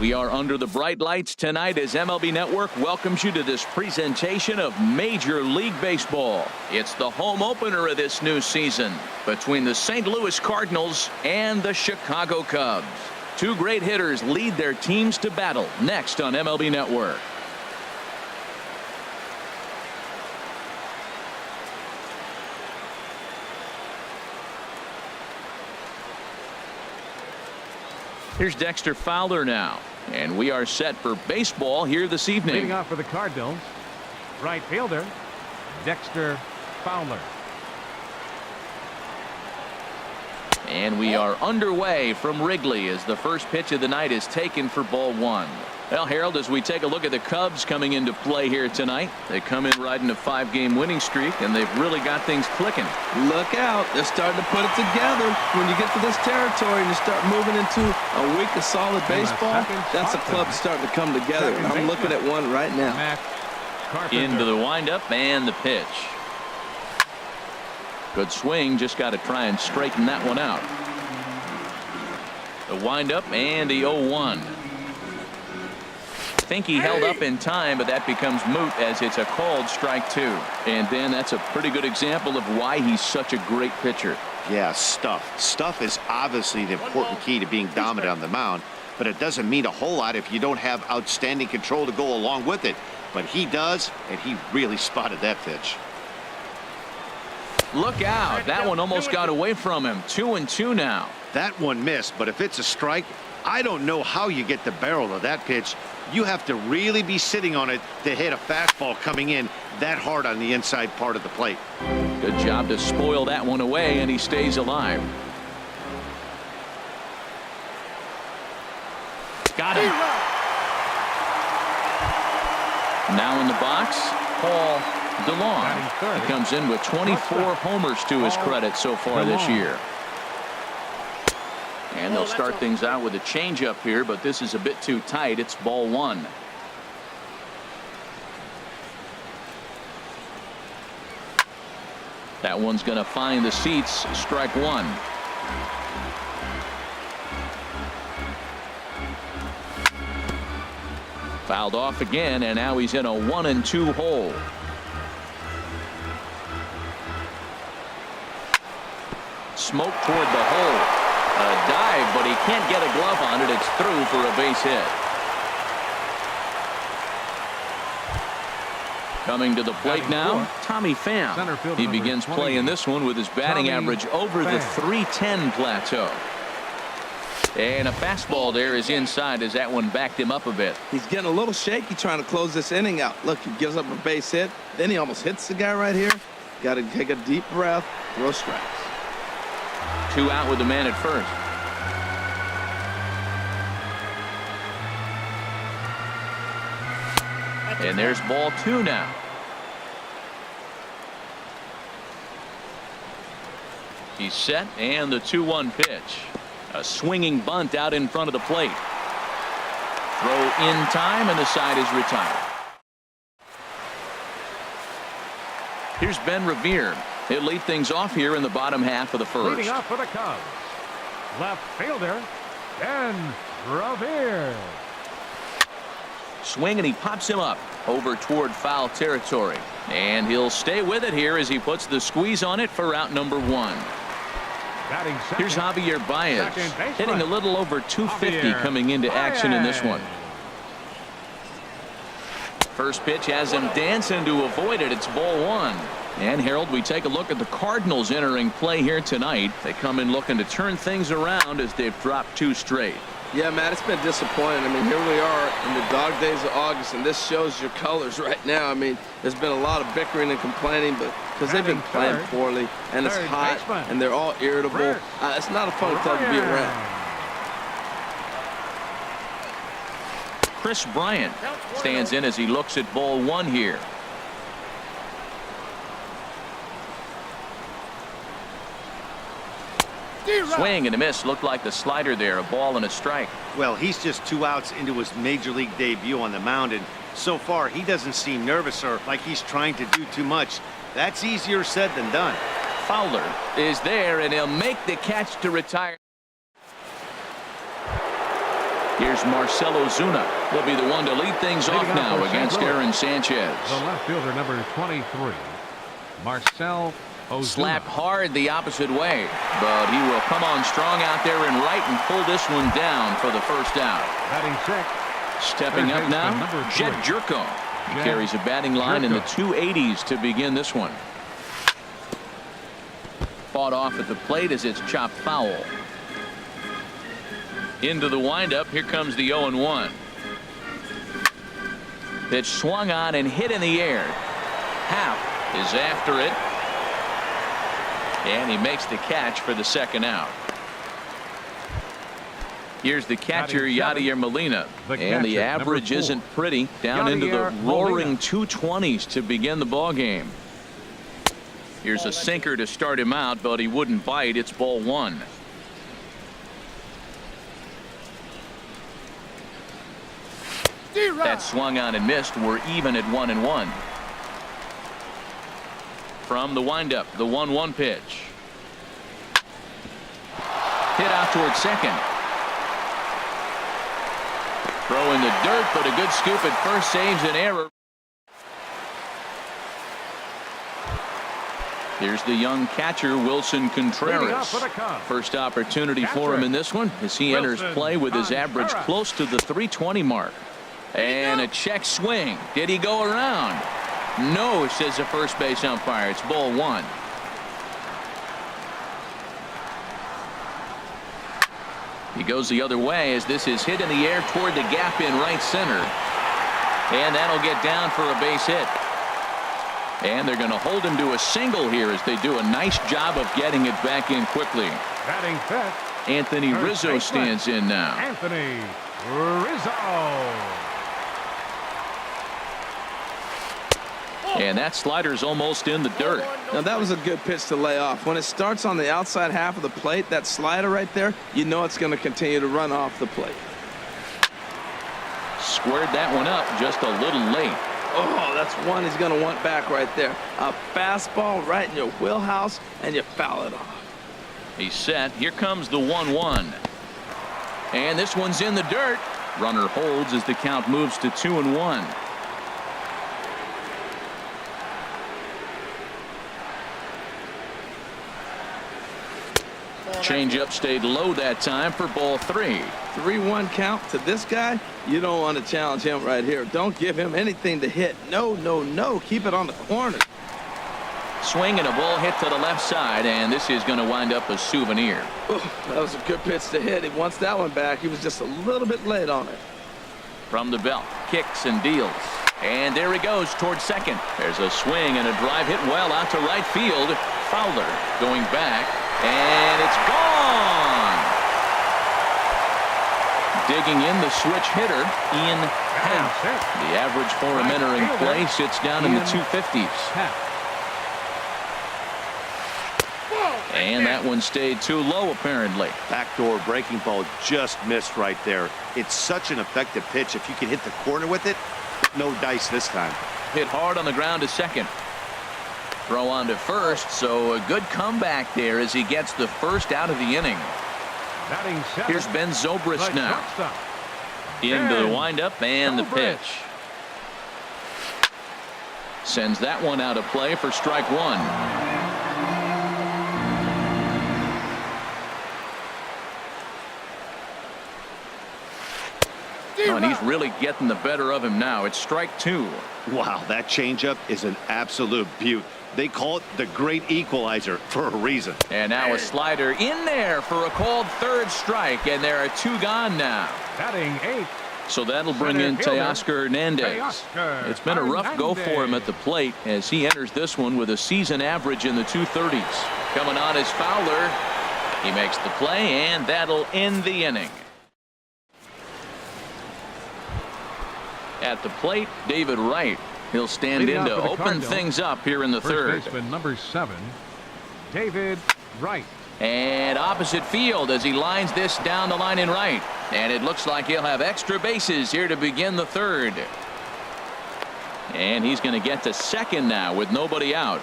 We are under the bright lights tonight as MLB Network welcomes you to this presentation of Major League Baseball. It's the home opener of this new season between the St. Louis Cardinals and the Chicago Cubs. Two great hitters lead their teams to battle next on MLB Network. Here's Dexter Fowler now, and we are set for baseball here this evening. Leading off for the Cardinals, right fielder Dexter Fowler. And we are underway from Wrigley as the first pitch of the night is taken for ball one. Well, Harold, as we take a look at the Cubs coming into play here tonight, they come in riding a 5-game winning streak, and they've really got things clicking. Look out. They're starting to put it together. When you get to this territory and you start moving into a week of solid baseball, that's a club starting to come together. And I'm looking at one right now. Into the windup and the pitch. Good swing. Just got to try and straighten that one out. The windup and the 0-1. I think he held up in time, but that becomes moot as it's a called strike two. And then that's a pretty good example of why he's such a great pitcher. Yeah, stuff. Stuff is obviously an important key to being dominant on the mound, but it doesn't mean a whole lot if you don't have outstanding control to go along with it. But he does, and he really spotted that pitch. Look out. That one almost got away from him. 2-2 now. That one missed, but if it's a strike, I don't know how you get the barrel of that pitch. You have to really be sitting on it to hit a fastball coming in that hard on the inside part of the plate. Good job to spoil that one away, and he stays alive. Got him. Now in the box, Paul DeLong. He comes in with 24 homers to his credit so far this year. And they'll start things out with a changeup here, but this is a bit too tight. It's ball one. That one's going to find the seats. Strike one. Fouled off again, and now he's in a 1-2 hole. Smoke toward the hole. A dive, but he can't get a glove on it. It's through for a base hit. Coming to the plate now, Tommy Pham. He begins playing this one with his batting average over the .310 plateau. And a fastball there is inside as that one backed him up a bit. He's getting a little shaky trying to close this inning out. Look, he gives up a base hit. Then he almost hits the guy right here. Got to take a deep breath, throw strikes. 2 out with the man at first. And there's ball 2 now. He's set, and the 2-1 pitch. A swinging bunt out in front of the plate. Throw in time, and the side is retired. Here's Ben Revere. He'll lead things off here in the bottom half of the first. Leading off for the Cubs, left fielder Ben Revere. Swing, and he pops him up over toward foul territory, and he'll stay with it here as he puts the squeeze on it for out number 1. Here's Javier Baez, hitting a little over 250 coming into action in this one. First pitch has him dancing to avoid it. It's ball 1. And Harold, we take a look at the Cardinals entering play here tonight. They come in looking to turn things around as they've dropped 2 straight. Yeah, Matt, it's been disappointing. I mean, here we are in the dog days of August, and this shows your colors right now. I mean, there's been a lot of bickering and complaining, but because they've been playing poorly, and it's hot, and they're all irritable. It's not a fun club to be around. Chris Bryant stands in as he looks at ball 1 here. Swing and a miss. Looked like the slider there. A ball and a strike. Well, he's just 2 outs into his major league debut on the mound, and so far he doesn't seem nervous or like he's trying to do too much. That's easier said than done. Fowler is there, and he'll make the catch to retire. Here's Marcelo Zuna. He'll be the one to lead things off now against Aaron Sanchez. The left fielder, number 23, Marcel Ozuna. Slap hard the opposite way, but he will come on strong out there in right and pull this one down for the first out. Batting sixth. Stepping up now, Jed Jerko. He carries a batting line in the 280s to begin this one. Fought off at the plate as it's chopped foul. Into the windup. Here comes the 0-1. Pitch swung on and hit in the air. Happ is after it. And he makes the catch for the second out. Here's the catcher, Yadier Molina. And the average isn't pretty. Down into the roaring 220s to begin the ball game. Here's a sinker to start him out, but he wouldn't bite. It's ball one. That swung on and missed. We're even at 1-1. From the windup, the 1-1 pitch. Hit out towards second. Throw in the dirt, but a good scoop at first saves an error. Here's the young catcher, Wilson Contreras. First opportunity for him in this one as he enters play with his average close to the 320 mark. And a check swing. Did he go around? No, says the first base umpire. It's ball one. He goes the other way as this is hit in the air toward the gap in right center. And that'll get down for a base hit. And they're going to hold him to a single here as they do a nice job of getting it back in quickly. Batting fifth. Anthony Rizzo stands in now. Anthony Rizzo. And that slider's almost in the dirt. Now that was a good pitch to lay off. When it starts on the outside half of the plate, that slider right there, you know it's going to continue to run off the plate. Squared that one up just a little late. Oh, that's one he's going to want back right there. A fastball right in your wheelhouse, and you foul it off. He's set. Here comes the 1-1. And this one's in the dirt. Runner holds as the count moves to 2-1. Changeup stayed low that time for ball three. 3-1 count to this guy. You don't want to challenge him right here. Don't give him anything to hit. No, no, no. Keep it on the corner. Swing and a ball hit to the left side, and this is going to wind up a souvenir. Oh, that was a good pitch to hit. He wants that one back. He was just a little bit late on it. From the belt, kicks and deals. And there he goes towards second. There's a swing and a drive hit well out to right field. Fowler going back. And it's gone. Digging in the switch hitter, Ian Happ. The average for him entering play sits down in the 250s. And that one stayed too low, apparently. Backdoor breaking ball just missed right there. It's such an effective pitch. If you can hit the corner with it, no dice this time. Hit hard on the ground to second. Throw on to first, so a good comeback there as he gets the first out of the inning. Here's Ben Zobrist now. Into the windup and the pitch. Sends that one out of play for strike one. Oh, and he's really getting the better of him now. It's strike two. Wow, that changeup is an absolute beaut. They call it the great equalizer for a reason. And now a slider in there for a called third strike, and there are two gone now. Batting eighth. So that'll bring in Teoscar Hernandez. It's been a rough go for him at the plate as he enters this one with a season average in the 230s. Coming on is Fowler. He makes the play, and that'll end the inning. At the plate, David Wright. He'll stand in to open things up here in the third. First baseman number 7, David Wright. And opposite field as he lines this down the line in right. And it looks like he'll have extra bases here to begin the third. And he's going to get to second now with nobody out.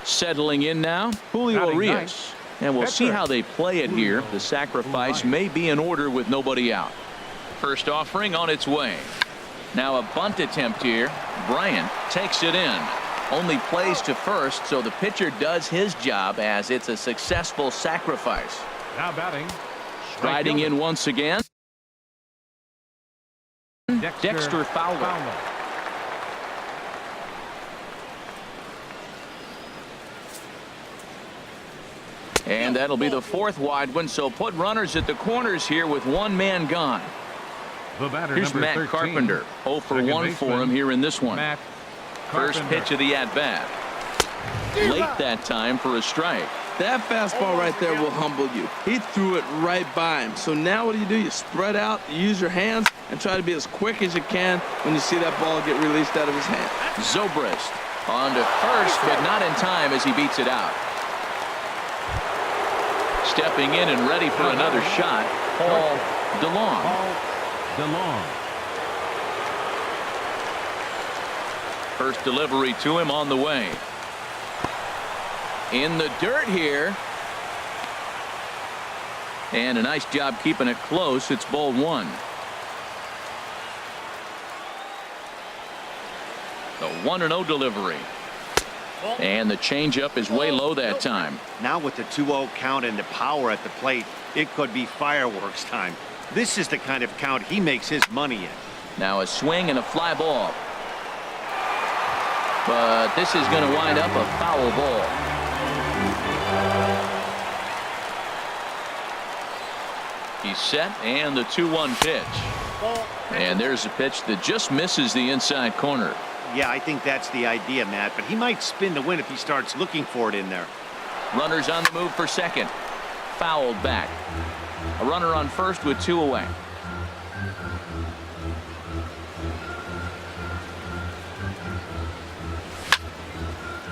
Settling in now, Julio Urias. And we'll see Pitcher. how they play it here. The sacrifice may be in order with nobody out. First offering on its way. Now a bunt attempt here. Bryant takes it in. Only plays to first, so the pitcher does his job as it's a successful sacrifice. Now batting. Striding in once again. Dexter Fowler. And that'll be the fourth wide one, so put runners at the corners here with one man gone. The batter, Here's number Matt 13, Carpenter. 0 for second 1 for baseman, him here in this one. Matt First Carpenter. pitch of the at-bat. Late that time for a strike. That fastball right there will humble you. He threw it right by him. So now what do? You spread out, you use your hands, and try to be as quick as you can when you see that ball get released out of his hand. Zobrist on to first, but not in time as he beats it out. Stepping in and ready for another shot, Paul DeLong. Paul DeLong. First delivery to him on the way. In the dirt here. And a nice job keeping it close. It's ball one. The 1-0 delivery. And the changeup is way low that time. Now with the 2-0 count and the power at the plate, it could be fireworks time. This is the kind of count he makes his money in. Now a swing and a fly ball. But this is going to wind up a foul ball. He's set, and the 2-1 pitch. And there's a pitch that just misses the inside corner. Yeah, I think that's the idea, Matt, but he might spin to win if he starts looking for it in there. Runners on the move for second. Fouled back. A runner on first with 2 away.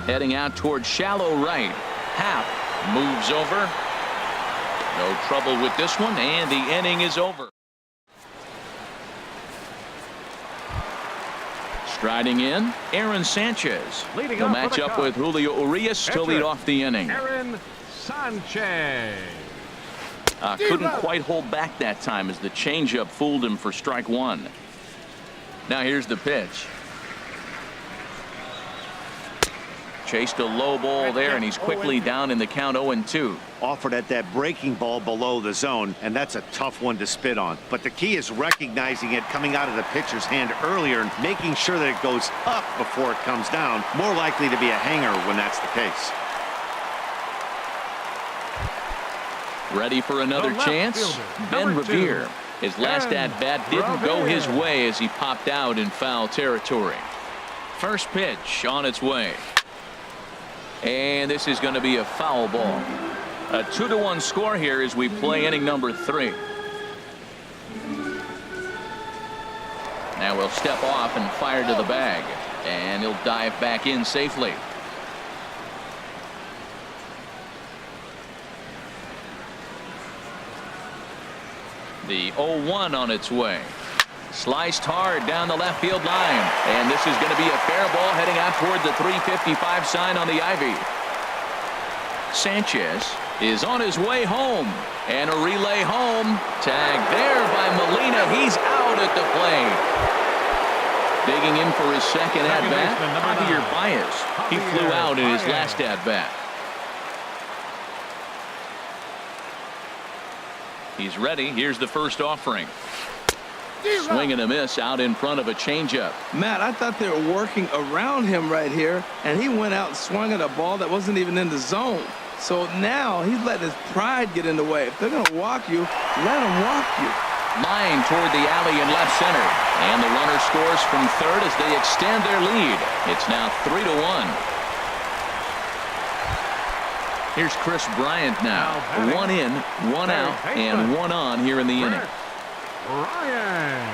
Heading out towards shallow right. Happ moves over. No trouble with this one, and the inning is over. Striding in, Aaron Sanchez. Leading He'll off for match the up Cubs. with Julio Urias to lead off the inning. Aaron Sanchez. Couldn't quite hold back that time as the changeup fooled him for strike one. Now here's the pitch. Chased a low ball there, and he's quickly down in the count 0-2. Offered at that breaking ball below the zone, and that's a tough one to spit on. But the key is recognizing it coming out of the pitcher's hand earlier and making sure that it goes up before it comes down. More likely to be a hanger when that's the case. Ready for another The left chance? fielder, Ben number 2, Revere. His last Ben at-bat didn't go his Revere. way as he popped out in foul territory. First pitch on its way. And this is going to be a foul ball. A 2-1 score here as we play inning number 3. Now we'll step off and fire to the bag. And he'll dive back in safely. The 0-1 on its way. Sliced hard down the left field line. And this is going to be a fair ball heading out toward the 355 sign on the ivy. Sanchez is on his way home. And a relay home. Tag there by Molina. He's out at the plate. Digging in for his second at-bat, baseman, number Javier 9. Baez. He flew Javier out in his Baez. last at-bat. He's ready. Here's the first offering. Swing and a miss out in front of a changeup. Matt, I thought they were working around him right here, and he went out and swung at a ball that wasn't even in the zone. So now he's letting his pride get in the way. If they're going to walk you, let them walk you. Line toward the alley in left center. And the runner scores from third as they extend their lead. It's now 3-1. Here's Chris Bryant now. 1 in, 1 out, and 1 on here in the inning. Ryan.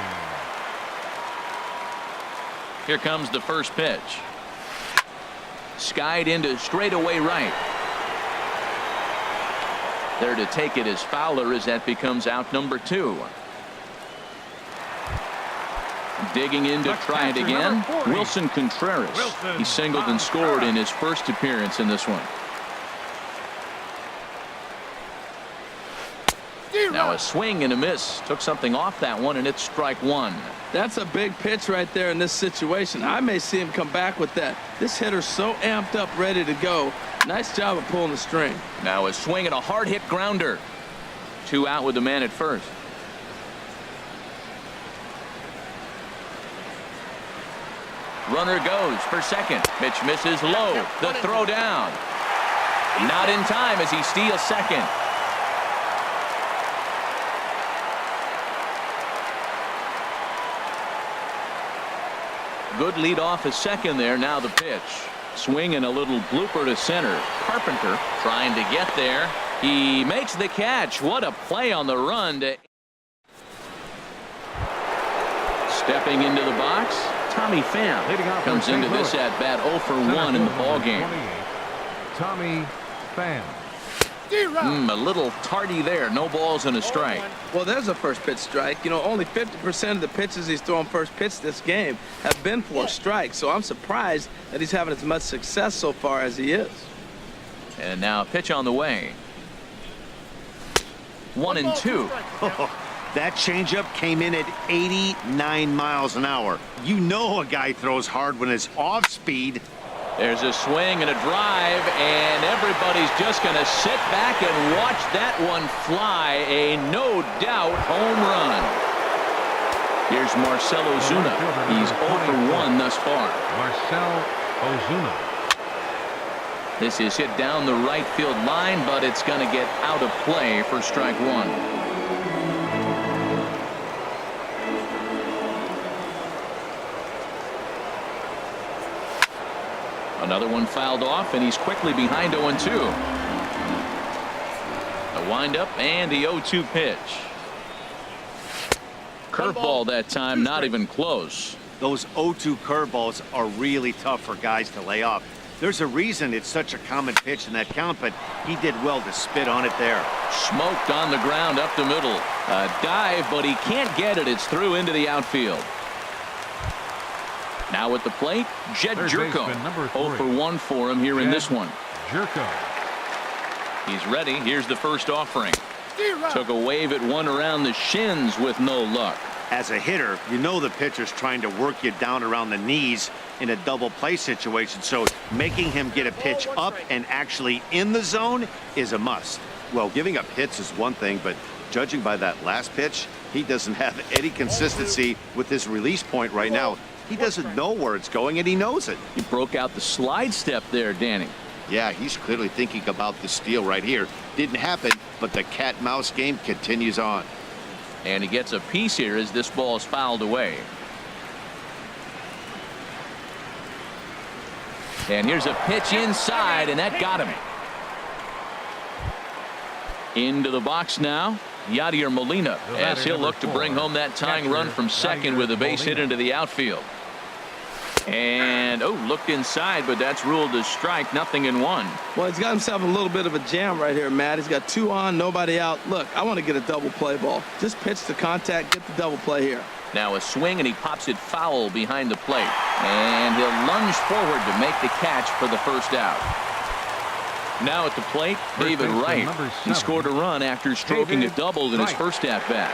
Here comes the first pitch. Skied into straightaway right. There to take it is Fowler as that becomes out number 2. Digging in to try it again. Wilson Contreras. He singled and scored in his first appearance in this one. Now a swing and a miss. Took something off that one, and it's strike one. That's a big pitch right there in this situation. I may see him come back with that. This hitter's so amped up, ready to go. Nice job of pulling the string. Now a swing and a hard hit grounder. 2 out with the man at first. Runner goes for second. Pitch misses low. The throw down. Not in time as he steals second. Good lead off at second there. Now the pitch. Swing and a little blooper to center. Carpenter trying to get there. He makes the catch. What a play on the run. Stepping into the box, Tommy Pham comes into this at bat 0 for 1 in the ball game. Tommy Pham. A little tardy there. No balls and a strike. Well, there's a first pitch strike. You know, only 50% of the pitches he's thrown first pitch this game have been for a strike. So I'm surprised that he's having as much success so far as he is. And now a pitch on the way. 1-2. That changeup came in at 89 miles an hour. You know a guy throws hard when it's off speed. There's a swing and a drive, and everybody's just going to sit back and watch that one fly. A no-doubt home run. Here's Marcell Ozuna. He's 0 for 1 thus far. Marcell Ozuna. This is hit down the right field line, but it's going to get out of play for strike one. Another one fouled off, and he's quickly behind 0-2. A windup and the 0-2 pitch. Curveball that time, not even close. Those 0-2 curveballs are really tough for guys to lay off. There's a reason it's such a common pitch in that count, but he did well to spit on it there. Smoked on the ground up the middle. A dive, but he can't get it. It's through into the outfield. Now at the plate, Jed Jerko. 0 for 1 for him here in this one. Jerko. He's ready. Here's the first offering. Took a wave at one around the shins with no luck. As a hitter, you know the pitcher's trying to work you down around the knees in a double play situation, so making him get a pitch up and actually in the zone is a must. Well, giving up hits is one thing, but judging by that last pitch, he doesn't have any consistency with his release point right now. He doesn't know where it's going, and he knows it. He broke out the slide step there, Danny. Yeah, he's clearly thinking about the steal right here. Didn't happen, but the cat-mouse game continues on. And he gets a piece here as this ball is fouled away. And here's a pitch inside, and that got him. Into the box now, Yadier Molina, as he'll look to bring home that tying run from second with a base hit into the outfield. And, looked inside, but that's ruled as strike. 0-1. Well, he's got himself a little bit of a jam right here, Matt. He's got 2 on, nobody out. Look, I want to get a double play ball. Just pitch to contact, get the double play here. Now a swing, and he pops it foul behind the plate. And he'll lunge forward to make the catch for the first out. Now at the plate, David Wright. He scored a run after stroking a double in his first at-bat.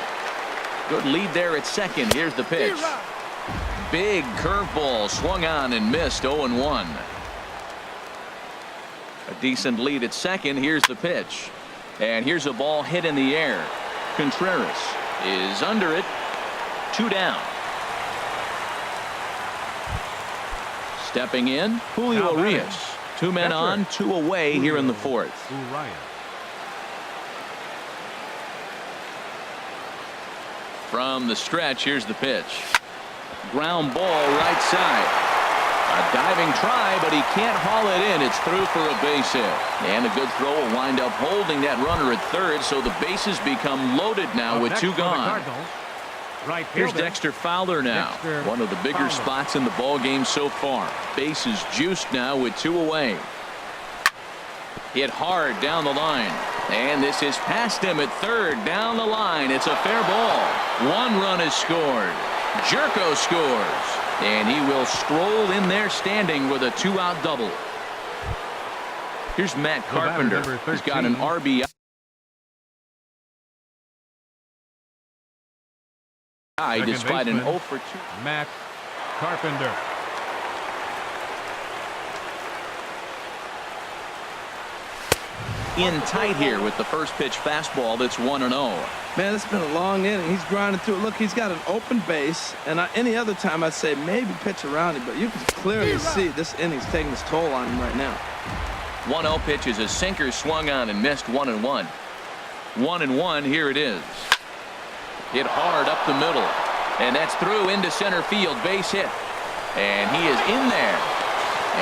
Good lead there at second. Here's the pitch. Big curveball swung on and missed. 0-1. A decent lead at second. Here's the pitch. And here's a ball hit in the air. Contreras is under it. 2 down. Stepping in, Julio Urias. 2 men on, 2 away here in the 4th. From the stretch, here's the pitch. Ground ball right side. A diving try, but he can't haul it in. It's through for a base hit. And a good throw will wind up holding that runner at third, so the bases become loaded now with 2 gone. Here's Dexter Fowler now. One of the bigger spots in the ball game so far. Bases juiced now with 2 away. Hit hard down the line. And this is past him at third. Down the line. It's a fair ball. 1 run is scored. Jerko scores. And he will stroll in there standing with a 2-out double. Here's Matt Carpenter. He's got an RBI. Chi despite an 0 for 2. Matt Carpenter. In tight here with the first pitch fastball that's 1-0. Man, it's been a long inning. He's grinding through it. Look, he's got an open base, and any other time I'd say maybe pitch around him, but you can clearly see this inning's taking its toll on him right now. 1-0 pitch is a sinker swung on and missed. 1-1. 1-1. Here it is. Hit hard up the middle, and that's through into center field. Base hit, and he is in there.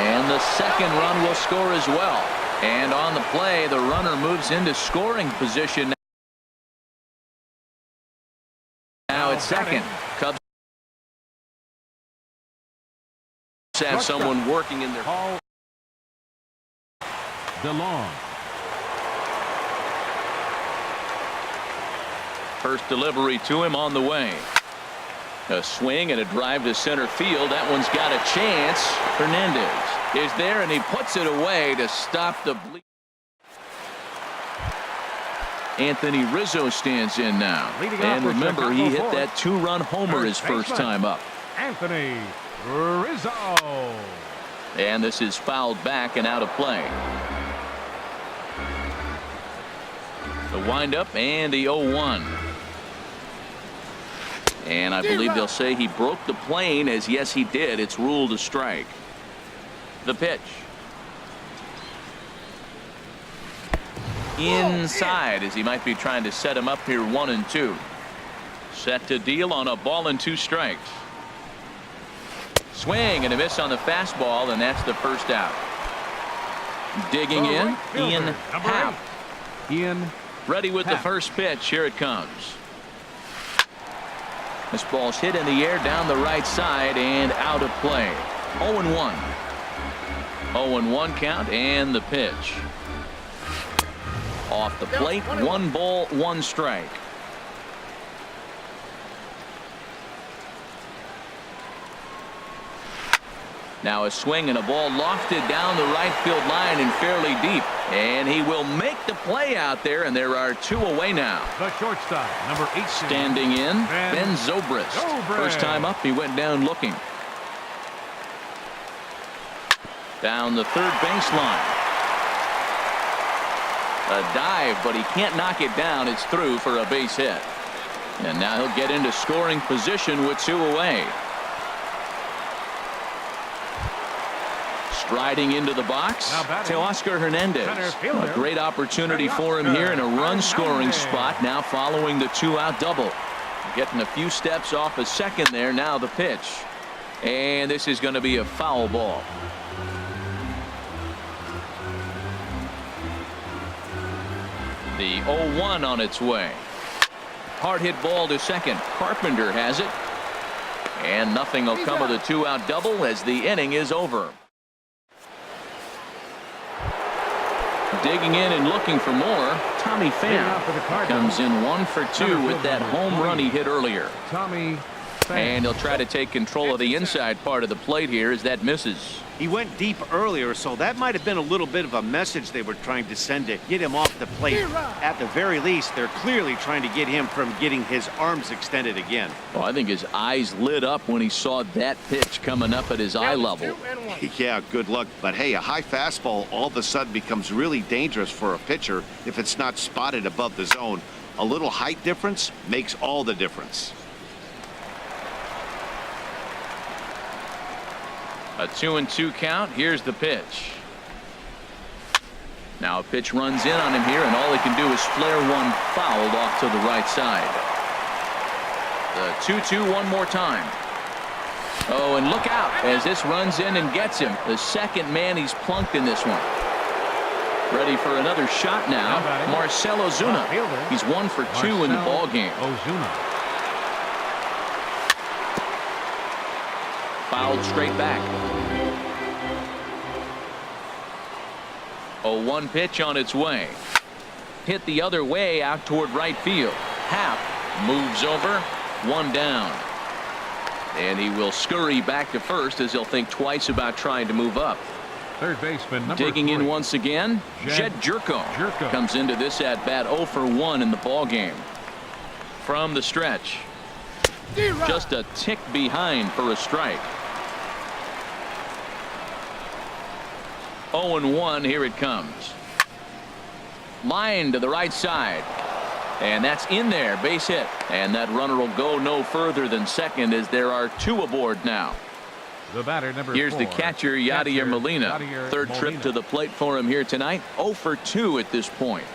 And the second run will score as well. And on the play, the runner moves into scoring position. Now at second. Cubs have someone working in their Paul DeLong. first delivery to him on the way. A swing and a drive to center field. That one's got a chance. Hernandez is there, and he puts it away to stop the bleed. Anthony Rizzo stands in now. And remember, he hit that two-run homer his first time up. Anthony Rizzo. And this is fouled back and out of play. The windup and the 0-1. And I believe they'll say he broke the plane, as yes he did. It's ruled a strike. The pitch. Inside, as he might be trying to set him up here 1-2. Set to deal on a ball and 2 strikes. Swing and a miss on the fastball, and that's the first out. Digging in, Ian Happ. Ian ready with the first pitch. Here it comes. This ball's hit in the air down the right side and out of play. 0-1. 0-1 count, and the pitch. Off the plate, 1 ball, 1 strike. Now a swing and a ball lofted down the right field line and fairly deep. And he will make the play out there, and there are 2 away now. The shortstop, number 18. Standing in, Ben Zobrist. First time up, he went down looking. Down the third baseline. A dive, but he can't knock it down. It's through for a base hit. And now he'll get into scoring position with 2 away. Striding into the box, Teoscar Hernandez. A great opportunity for him here in a run-scoring spot. Now following the 2-out double. Getting a few steps off a second there. Now the pitch. And this is going to be a foul ball. The 0-1 on its way. Hard hit ball to second. Carpenter has it. And nothing will come of the 2-out double as the inning is over. Digging in and looking for more. Tommy Pham comes in 1 for 2 with that home run he hit earlier. Tommy Pham. And he'll try to take control of the inside part of the plate here as that misses. He went deep earlier, so that might have been a little bit of a message they were trying to send to get him off the plate. At the very least, they're clearly trying to get him from getting his arms extended again. Well, I think his eyes lit up when he saw that pitch coming up at his eye level. Yeah, good luck. But hey, a high fastball all of a sudden becomes really dangerous for a pitcher if it's not spotted above the zone. A little height difference makes all the difference. A 2-2 count. Here's the pitch. Now a pitch runs in on him here, and all he can do is flare one fouled off to the right side. The 2-2 one more time. Oh, and look out as this runs in and gets him. The second man he's plunked in this one. Ready for another shot now. Marcell Ozuna. He's 1 for 2 in the ball game. Ozuna. Fouled straight back. 0-1 pitch on its way. Hit the other way out toward right field. Happ moves over. 1 down. And he will scurry back to first as he'll think twice about trying to move up. Third baseman, number Digging 3. in once again, Jed Jerko comes into this at bat 0 for 1 in the ball game. From the stretch. Just a tick behind for a strike. 0-1, here it comes. Line to the right side. And that's in there, base hit. And that runner will go no further than second as there are two aboard now. The batter, number Here's 4, the catcher, Yadier Molina. Third trip to the plate for him here tonight. 0 for 2 at this point.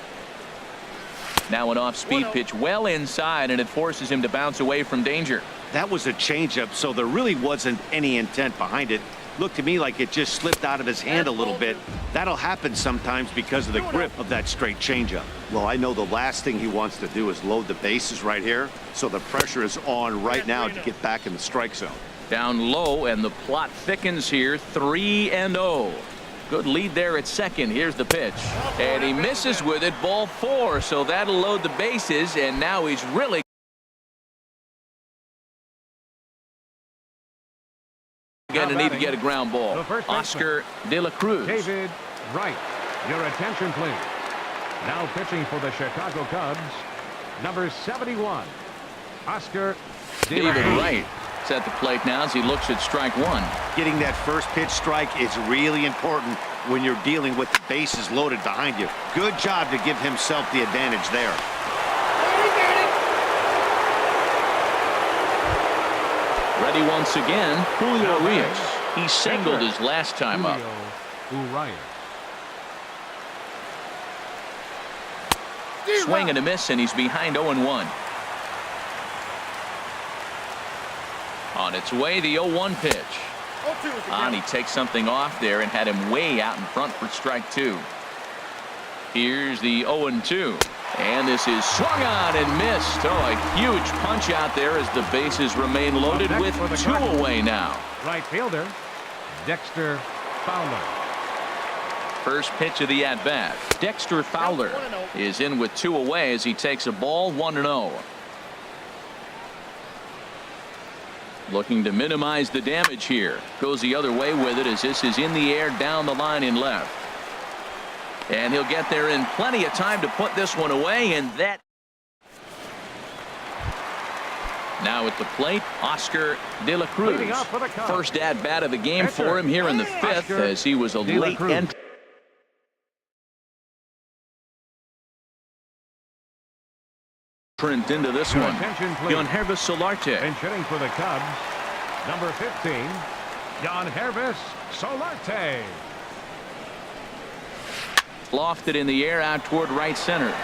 Now an off-speed pitch well inside, and it forces him to bounce away from danger. That was a changeup, so there really wasn't any intent behind it. Looked to me like it just slipped out of his hand a little bit. That'll happen sometimes because of the grip of that straight changeup. Well, I know the last thing he wants to do is load the bases right here, so the pressure is on right now to get back in the strike zone. Down low, and the plot thickens here. 3-0. Good lead there at second. Here's the pitch, and he misses with it. Ball 4, so that'll load the bases, and now he's really going to need to get a ground ball. Oscar De La Cruz. David Wright. Your attention, please. Now pitching for the Chicago Cubs, number 71, Oscar David Wright. It's at the plate now as he looks at strike one. Getting that first pitch strike is really important when you're dealing with the bases loaded behind you. Good job to give himself the advantage there. Ready once again, Julio Urias. He singled his last time up. Urias. Swing and a miss, and he's behind 0-1. On its way, the 0-1 pitch. And he takes something off there and had him way out in front for strike two. Here's the 0-2. And this is swung on and missed. Oh, a huge punch out there as the bases remain loaded with two away now. Right fielder, Dexter Fowler. First pitch of the at-bat. Dexter Fowler is in with two away as he takes a ball 1-0. Looking to minimize the damage here. Goes the other way with it as this is in the air down the line in left. And he'll get there in plenty of time to put this one away, and that. Now at the plate, Oscar De La Cruz. First at-bat of the game for him here in the fifth as he was a late entrant into this one. Yangervis Solarte. And hitting for the Cubs, number 15, Yangervis Solarte. Lofted in the air out toward right center.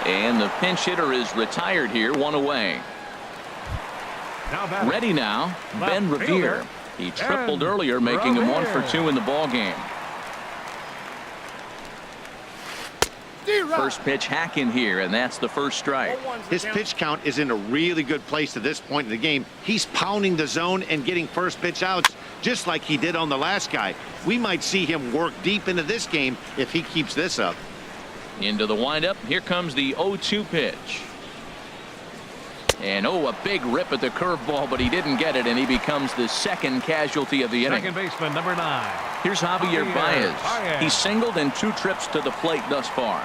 And the pinch hitter is retired here, one away. Ready now, Ben Revere. He tripled earlier, making him 1 for 2 in the ball game. First pitch hack in here, and that's the first strike. His pitch count is in a really good place to this point in the game. He's pounding the zone and getting first pitch outs just like he did on the last guy. We might see him work deep into this game if he keeps this up. Into the windup. Here comes the 0-2 pitch. And a big rip at the curveball, but he didn't get it, and he becomes the second casualty of the inning. Second baseman, number 9. Here's Javier Baez. He's singled in 2 trips to the plate thus far.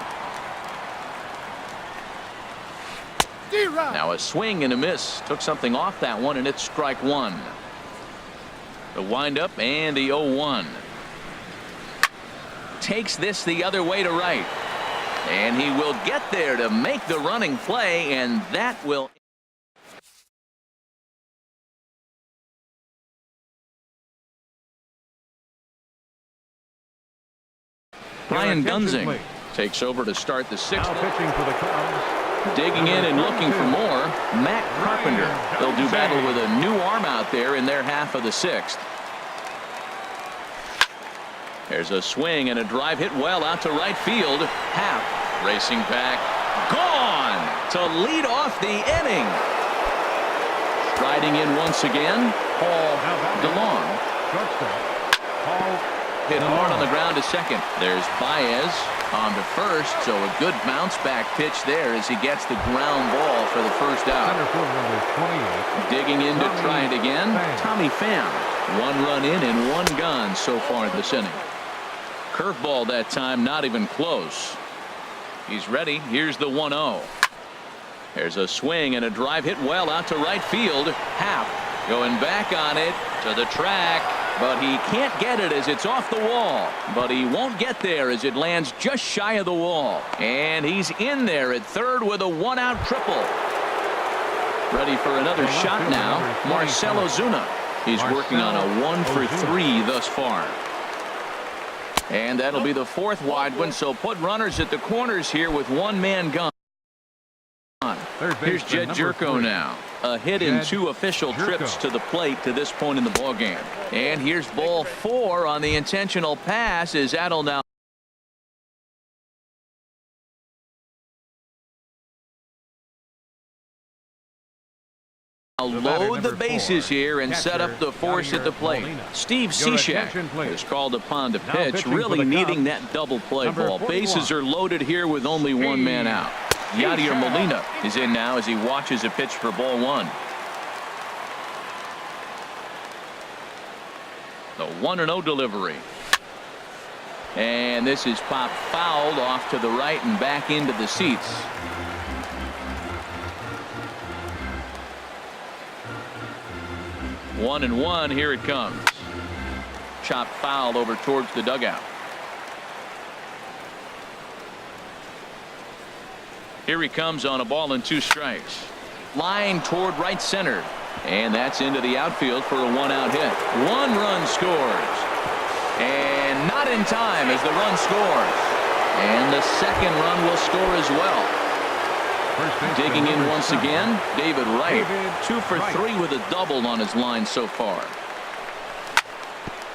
Now a swing and a miss. Took something off that one, and it's strike one. The windup and the 0-1. Takes this the other way to right. And he will get there to make the running play, and that will. Brian Gunzing takes over to start the 6th. Now pitching for the Cubs. Digging in and looking for more, Matt Carpenter. They'll do battle with a new arm out there in their half of the 6th. There's a swing and a drive hit well out to right field. Happ racing back. Gone to lead off the inning. Striding in once again, Paul DeLong. Hit hard on the ground to second. There's Baez on to first, so a good bounce back pitch there as he gets the ground ball for the first out. Digging in to try it again, Tommy Pham. 1 run in and 1 gone so far this inning. Curveball that time, not even close. He's ready. Here's the 1-0. There's a swing and a drive hit well out to right field. Happ going back on it to the track, but he can't get it as it's off the wall. But he won't get there as it lands just shy of the wall. And he's in there at third with a one-out triple. Ready for another shot now, Marcell Ozuna. He's working on a 1-for-3 thus far. And that'll be the fourth wide one, so put runners at the corners here with one man gone. Here's Jed Jerko now. A hit in 2 official trips to the plate to this point in the ballgame. And here's ball 4 on the intentional pass as that'll now load the bases here and set up the force at the plate. Steve Cishek is called upon to pitch, really needing that double play ball. Bases are loaded here with only one man out. Yadier Molina is in now as he watches a pitch for ball 1. The 1-0 delivery. And this is popped fouled off to the right and back into the seats. One and one. Here it comes. Chopped foul over towards the dugout. Here he comes on a ball and 2 strikes. Line toward right center. And that's into the outfield for a 1-out hit. 1 run scores. And not in time as the run scores. And the second run will score as well. Digging in once again, David Wright. 2 for 3 with a double on his line so far.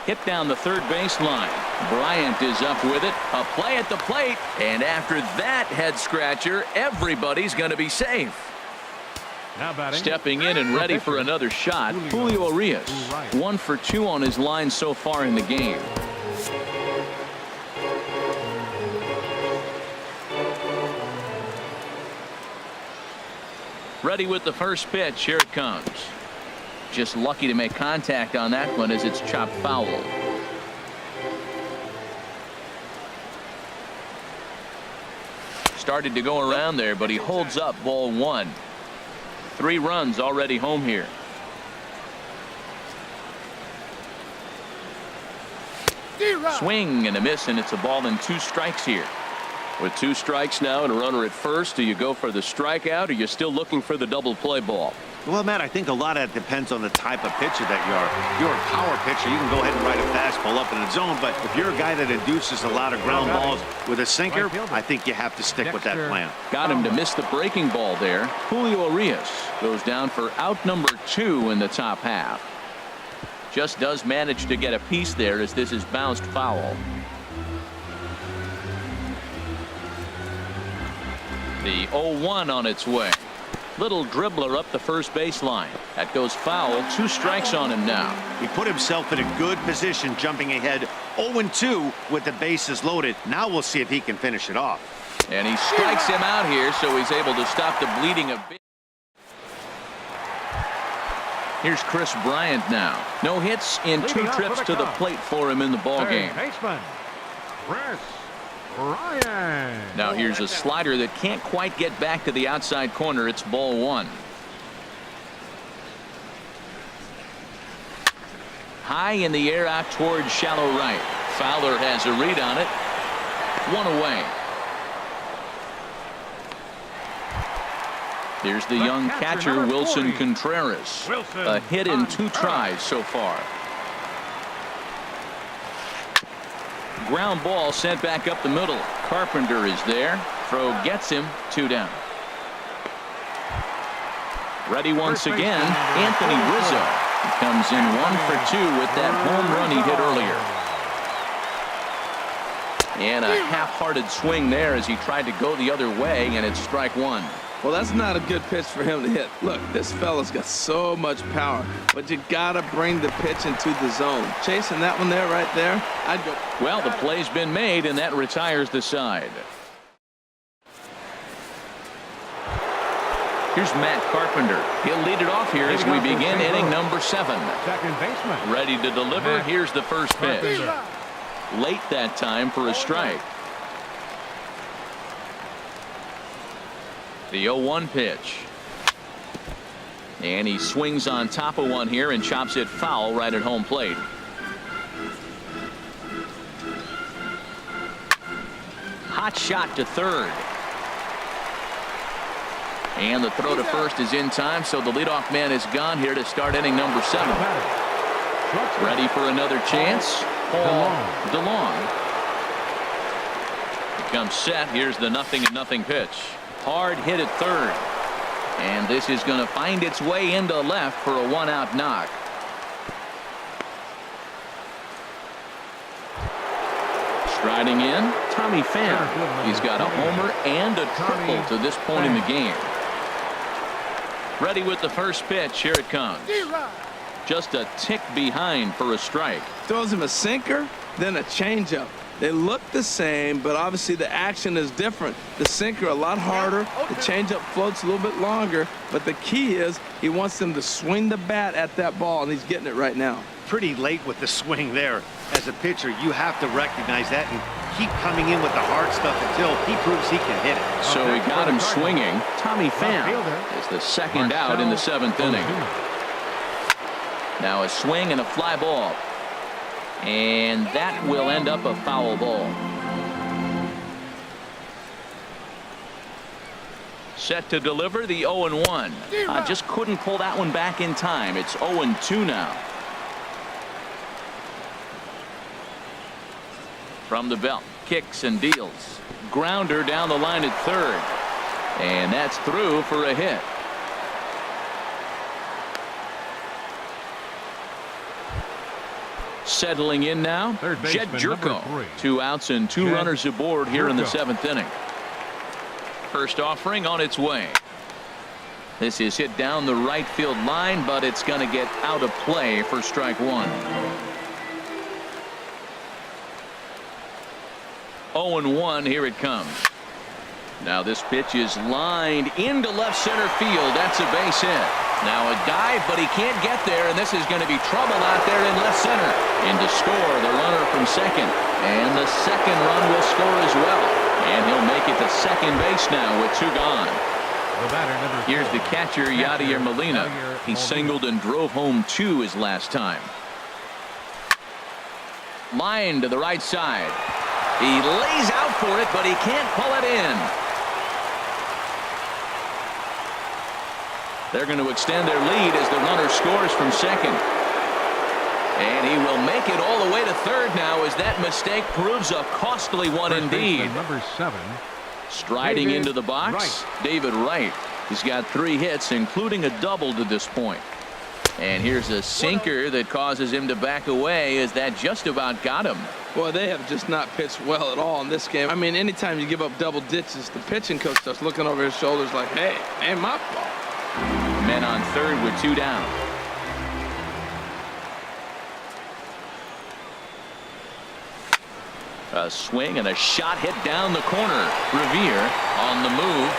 Hit down the third baseline. Bryant is up with it. A play at the plate. And after that head scratcher, everybody's going to be safe. Stepping in and ready for another shot, Julio Urias. 1 for 2 on his line so far in the game. Ready with the first pitch. Here it comes. Just lucky to make contact on that one as it's chopped foul. Started to go around there, but he holds up ball 1. 3 runs already home here. Swing and a miss, and it's a ball and 2 strikes here. With 2 strikes now and a runner at first, do you go for the strikeout or are you still looking for the double play ball? Well, Matt, I think a lot of that depends on the type of pitcher that you are. If you're a power pitcher, you can go ahead and ride a fastball up in the zone. But if you're a guy that induces a lot of ground balls with a sinker, I think you have to stick with that plan. Got him to miss the breaking ball there. Julio Urias goes down for out number 2 in the top half. Just does manage to get a piece there as this is bounced foul. The 0-1 on its way. Little dribbler up the first baseline. That goes foul. 2 strikes on him now. He put himself in a good position jumping ahead 0-2 with the bases loaded. Now we'll see if he can finish it off. And he strikes him out here, so he's able to stop the bleeding a bit. Here's Chris Bryant now. No hits in 2 trips to the plate for him in the ballgame. Now here's a slider that can't quite get back to the outside corner. It's ball 1. High in the air out towards shallow right. Fowler has a read on it. 1 away. Here's the young catcher Wilson Contreras. A hit in 2 tries so far. Ground ball sent back up the middle. Carpenter is there. Throw gets him. 2 down. Ready once again. Anthony Rizzo. He comes in 1 for 2 with that home run he hit earlier. And a half-hearted swing there as he tried to go the other way, and it's strike 1. Well, that's not a good pitch for him to hit. Look, this fella's got so much power, but you gotta bring the pitch into the zone. Chasing that one there, right there, I'd go. Well, the play's been made, and that retires the side. Here's Matt Carpenter. He'll lead it off here as we begin inning number 7. Second baseman. Ready to deliver. Here's the first pitch. Late that time for a strike. The 0-1 pitch. And he swings on top of one here and chops it foul right at home plate. Hot shot to third. And the throw to first is in time, so the leadoff man is gone here to start inning number 7. Ready for another chance. Paul DeLong. Becomes set. Here's the 0-0 pitch. Hard hit at third. And this is going to find its way into left for a 1-out knock. Striding in, Tommy Pham. He's got a homer and a triple to this point in the game. Ready with the first pitch. Here it comes. Just a tick behind for a strike. Throws him a sinker, then a changeup. They look the same, but obviously the action is different. The sinker a lot harder. The changeup floats a little bit longer. But the key is he wants them to swing the bat at that ball, and he's getting it right now. Pretty late with the swing there. As a pitcher, you have to recognize that and keep coming in with the hard stuff until he proves he can hit it. So he got him swinging. Tommy Pham is the second out in the 7th inning. Now a swing and a fly ball. And that will end up a foul ball. Set to deliver the 0-1. Just couldn't pull that one back in time. It's 0-2 now. From the belt, kicks and deals. Grounder down the line at third. And that's through for a hit. Settling in now, Jed Jerko. 2 outs and 2 runners aboard here in the 7th inning. First offering on its way. This is hit down the right field line, but it's going to get out of play for strike 1. 0-1, here it comes. Now this pitch is lined into left center field. That's a base hit. Now a dive, but he can't get there, and this is going to be trouble out there in left center. In to score the runner from second, and the second run will score as well. And he'll make it to second base now with 2 gone. Here's the catcher, Yadier Molina. He singled and drove home 2 his last time. Line to the right side. He lays out for it, but he can't pull it in. They're going to extend their lead as the runner scores from second. And he will make it all the way to third now as that mistake proves a costly one indeed. Number 7. Striding into the box, David Wright. He's got 3 hits, including a double to this point. And here's a sinker that causes him to back away as that just about got him. Boy, they have just not pitched well at all in this game. I mean, anytime you give up double ditches, the pitching coach starts looking over his shoulders like, hey, ain't my fault. Men on third with 2 down. A swing and a shot hit down the corner. Revere on the move.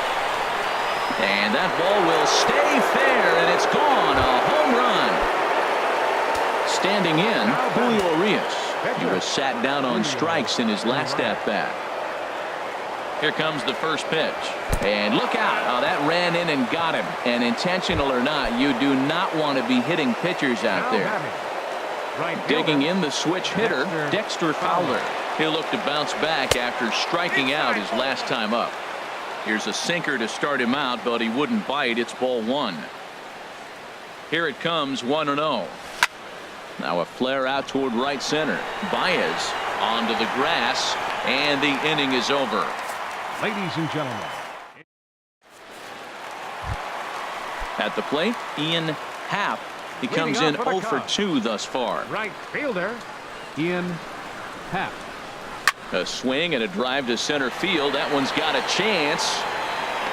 And that ball will stay fair, and it's gone. A home run. Standing in, Julio Urias. He was sat down on strikes in his last at-bat. Here comes the first pitch. And look out. Oh, that ran in and got him. And intentional or not, you do not want to be hitting pitchers out there. Digging in the switch hitter, Dexter Fowler. He'll look to bounce back after striking out his last time up. Here's a sinker to start him out, but he wouldn't bite. It's ball 1. Here it comes, 1-0. Now a flare out toward right center. Baez onto the grass, and the inning is over. Ladies and gentlemen. At the plate, Ian Happ. He comes in 0 for 2 thus far. Right fielder, Ian Happ. A swing and a drive to center field. That one's got a chance.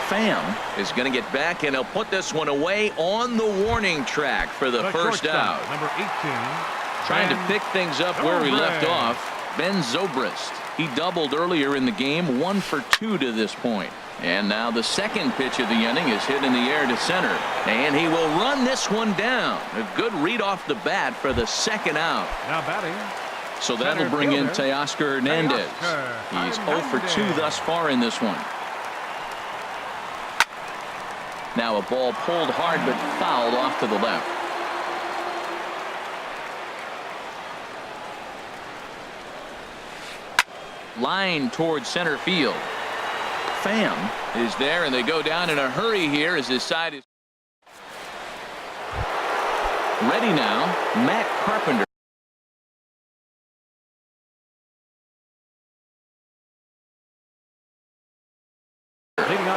Pham is going to get back, and he'll put this one away on the warning track for the first out. Number 18. Trying to pick things up where we left off. Ben Zobrist. He doubled earlier in the game, 1 for 2 to this point. And now the second pitch of the inning is hit in the air to center. And he will run this one down. A good read off the bat for the second out. Now batting. So that'll bring in Teoscar Hernandez. He's 0 for 2 thus far in this one. Now a ball pulled hard but fouled off to the left. Line towards center field. Pham is there, and they go down in a hurry here as his side is ready now. Matt Carpenter.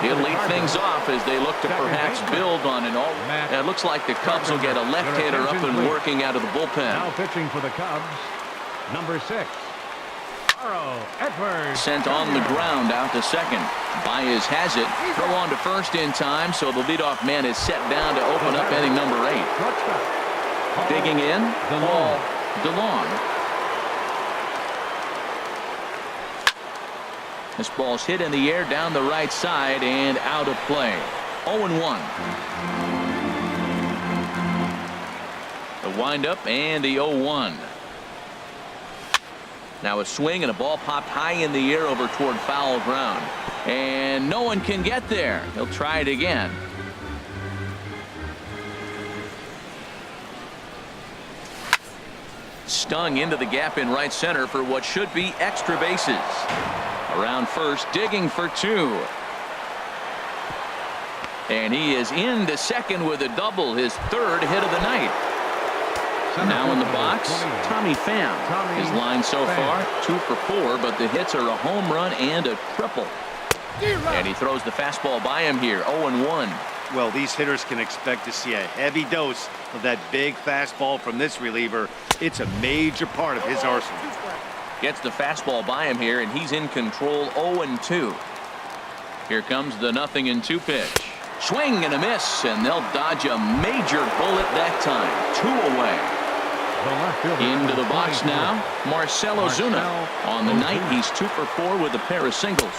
He'll lead things off as they look to perhaps build on an all. It looks like the Cubs will get a left-hander up and working out of the bullpen. Now pitching for the Cubs, number 6. Sent on the ground out to second. Baez has it. Throw on to first in time, so the leadoff man is set down to open up inning number 8. Digging in, Paul DeLong. This ball's hit in the air down the right side and out of play. 0-1. The windup and the 0-1. Now a swing and a ball popped high in the air over toward foul ground. And no one can get there. He'll try it again. Stung into the gap in right center for what should be extra bases. Around first, digging for 2. And he is into second with a double, his 3rd hit of the night. Now in the box, Tommy Pham. His line so far, 2 for 4, but the hits are a home run and a triple. And he throws the fastball by him here, 0-1. Well, these hitters can expect to see a heavy dose of that big fastball from this reliever. It's a major part of his arsenal. Gets the fastball by him here, and he's in control, 0-2. Here comes the 0-2 pitch. Swing and a miss, and they'll dodge a major bullet that time. 2 away. Into the box now, Marcell Ozuna. On the night, he's 2 for 4 with a pair of singles.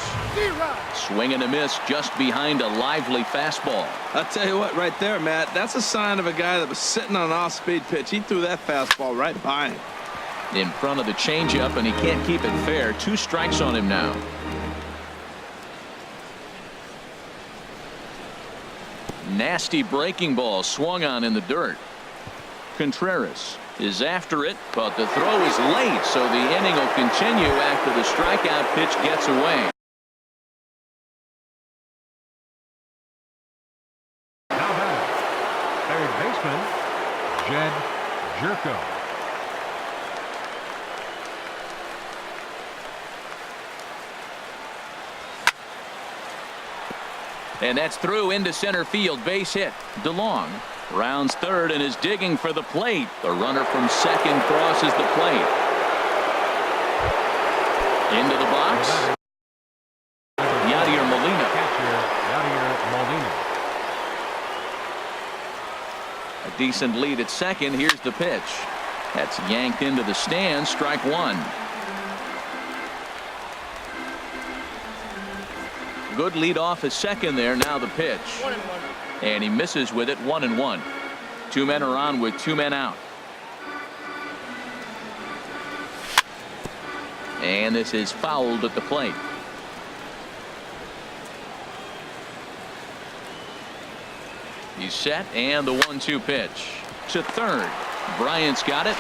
Swing and a miss just behind a lively fastball. I'll tell you what, right there, Matt, that's a sign of a guy that was sitting on an off-speed pitch. He threw that fastball right by him. In front of the changeup, and he can't keep it fair. 2 strikes on him now. Nasty breaking ball swung on in the dirt. Contreras is after it, but the throw is late, so the inning will continue after the strikeout pitch gets away. Now back, third baseman, Jed Jerko. And that's through into center field. Base hit. DeLong rounds third and is digging for the plate. The runner from second crosses the plate. Into the box. Yadier Molina. A decent lead at second. Here's the pitch. That's yanked into the stands. Strike 1. Good lead off at second there. Now the pitch. And he misses with it. 1-1. 2 men are on with 2 men out. And this is fouled at the plate. He's set, and the 1-2 pitch to third. Bryant's got it.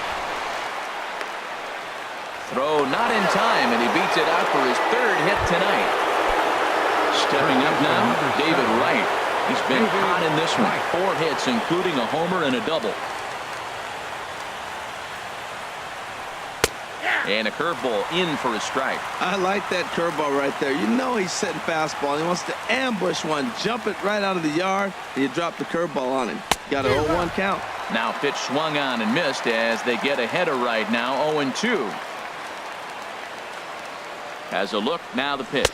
Throw not in time, and he beats it out for his 3rd hit tonight. Stepping up now, David Wright. He's been hot in this one. 4 hits, including a homer and a double. And a curveball in for a strike. I like that curveball right there. You know he's sitting fastball. He wants to ambush one, jump it right out of the yard, and you drop the curveball on him. Got an 0-1 count. Now pitch swung on and missed as they get ahead of Wright now. 0-2. Has a look, now the pitch.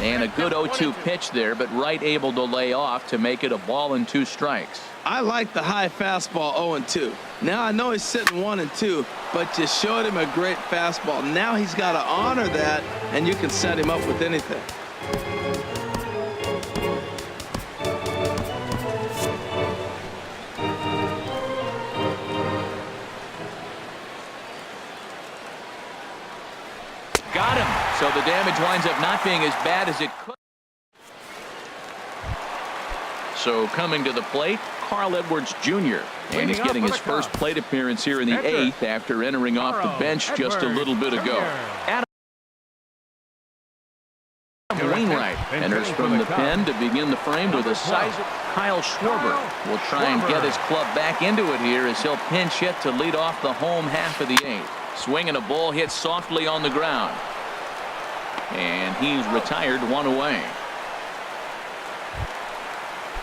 And a good 0-2 pitch there, but Wright able to lay off to make it a ball and 2 strikes. I like the high fastball 0-2. Now I know he's sitting 1-2, but you showed him a great fastball. Now he's got to honor that, and you can set him up with anything. Got him. So the damage winds up not being as bad as it could. So coming to the plate, Carl Edwards Jr. And he's getting his first plate appearance here in the 8th after entering off the bench just a little bit ago. Adam Wainwright enters from the pen to begin the frame with a size. Kyle Schwarber will try and get his club back into it here as he'll pinch hit to lead off the home half of the 8th. Swinging a ball hit softly on the ground. And he's retired, one away.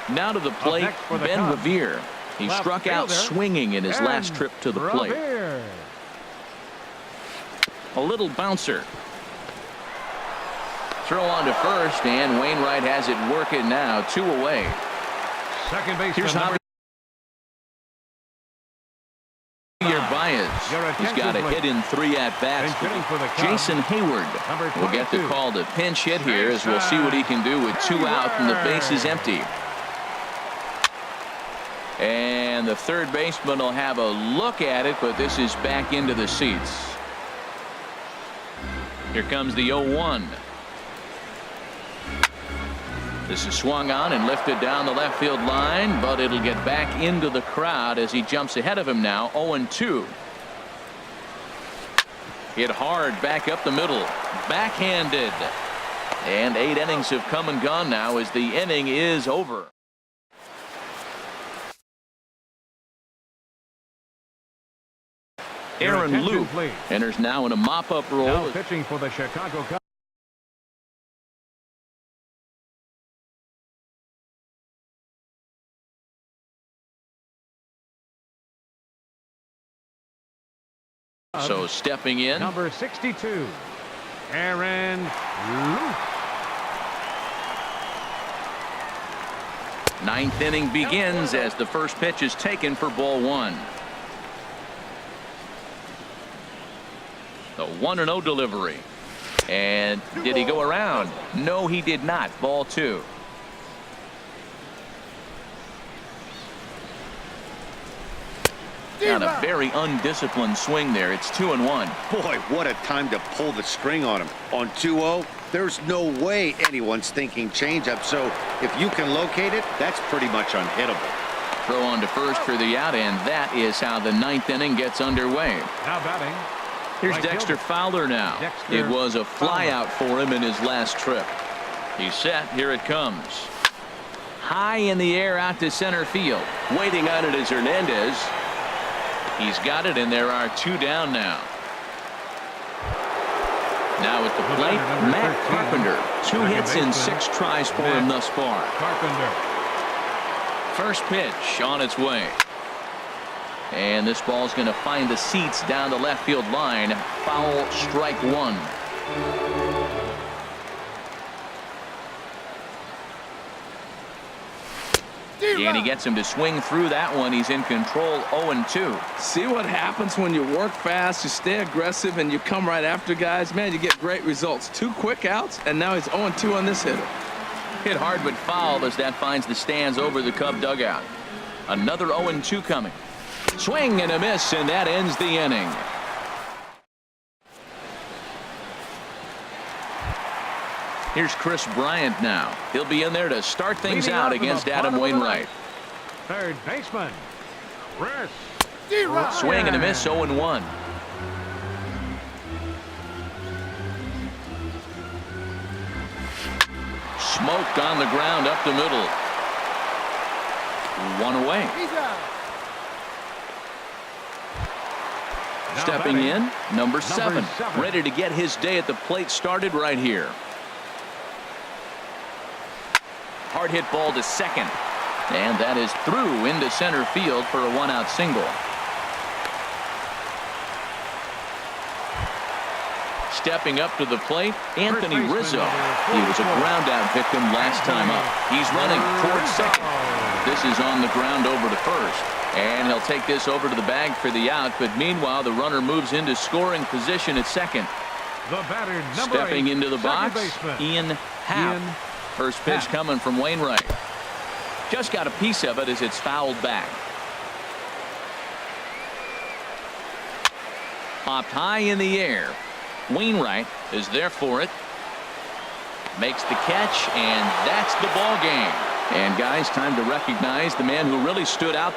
Now to the plate, Ben Revere. He struck out swinging in his last trip to the plate. A little bouncer. Throw on to first, and Wainwright has it working now. 2 away. Second base. Here's Javier Baez. He's got a hit in 3 at-bats. Jason Hayward will get the call to pinch hit here as we'll see what he can do with 2 out and the base is empty. And the third baseman will have a look at it, but this is back into the seats. Here comes the 0-1. This is swung on and lifted down the left field line, but it'll get back into the crowd as he jumps ahead of him now. 0-2. Hit hard back up the middle. Backhanded. And 8 innings have come and gone now as the inning is over. Aaron Luke enters now in a mop-up role. Now pitching for the Chicago Cubs. So stepping in, number 62, Aaron Luke. 9th inning begins as the first pitch is taken for ball 1. The 1-0 delivery. And did he go around? No, he did not. Ball 2. Got a very undisciplined swing there. It's 2-1. Boy, what a time to pull the string on him. On 2-0, there's no way anyone's thinking changeup. So if you can locate it, that's pretty much unhittable. Throw on to first for the out, and that is how the 9th inning gets underway. Now batting. Here's Dexter Fowler now. It was a flyout for him in his last trip. He's set. Here it comes. High in the air out to center field. Waiting on it is Hernandez. He's got it, and there are 2 down now. Now at the plate, Matt Carpenter. 2 hits in 6 tries for him thus far. Carpenter. First pitch on its way. And this ball's going to find the seats down the left field line. Foul, strike 1. And he gets him to swing through that one. He's in control. 0-2. See what happens when you work fast, you stay aggressive, and you come right after guys. Man, you get great results. 2 quick outs, and now he's 0-2 on this hitter. Hit hard but foul as that finds the stands over the Cub dugout. Another 0-2 coming. Swing and a miss, and that ends the inning. Here's Chris Bryant now. He'll be in there to start things out against Adam Wainwright. Third baseman, Chris. Swing and a miss, 0-1. Smoked on the ground up the middle. 1 away. Stepping in, number 7. Ready to get his day at the plate started right here. Hard hit ball to second. And that is through into center field for a 1-out single. Stepping up to the plate, Anthony Rizzo. He was a ground out victim last time up. He's running towards second. This is on the ground over to first. And he'll take this over to the bag for the out. But meanwhile, the runner moves into scoring position at second. The batter, Stepping 8, into the box, baseman, Ian Happ. First pitch coming from Wainwright. Just got a piece of it as it's fouled back. Popped high in the air. Wainwright is there for it. Makes the catch, and that's the ball game. And guys, time to recognize the man who really stood out